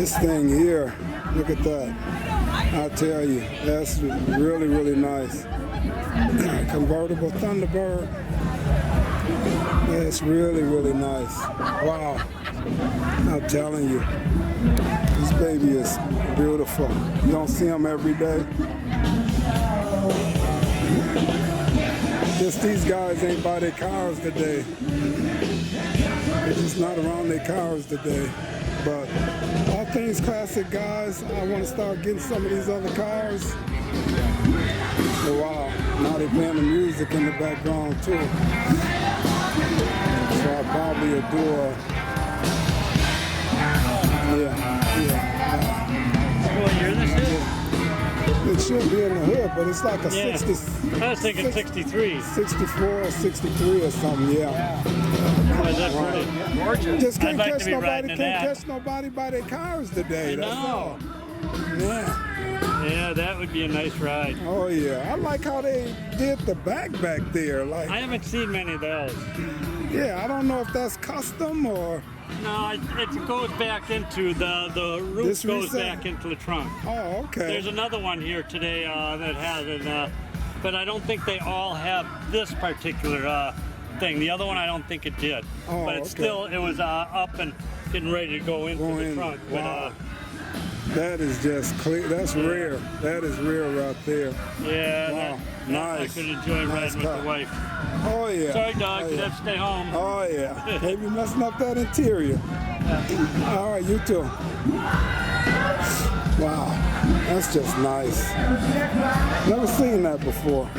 This thing here, look at that. I tell you, that's really, really nice. Convertible Thunderbird. That's really, really nice. Wow. I'm telling you, this baby is beautiful. You don't see them every day. Just these guys ain't by their cars today. They're just not around their cars today. But AllThings classic, guys. I want to start getting some of these other cars. Oh, wow. Now they're playing the music in the background too. So I'll probably do a, What year this is? it should be in the hood, but it's like a 60. I was thinking 63. 64 or 63 or something, yeah. Oh, that's pretty gorgeous. Just can't I'd like catch to be nobody. riding in Can't that. catch nobody by their cars today. That's all. Yeah. Yeah, that would be a nice ride. Oh yeah. I like how they did the back there. Like, I haven't seen many of those. yeah, I don't know if that's custom or. No, it goes back into the roof This goes recent? back into the trunk. Oh, okay. There's another one here today that has it, but I don't think they all have this particular thing. The other one I don't think it did. Oh, But it's okay. still, it was up and getting ready to go into the trunk. Wow. That is just clear. That's rare. That is rare right there. Yeah, Wow. that Nice. I could enjoy Nice riding car. with the wife. Oh yeah. Sorry, dog, Oh, you'd yeah. have to stay home. Oh yeah. Maybe messing up that interior. All right, you too. Wow, that's just nice. Never seen that before.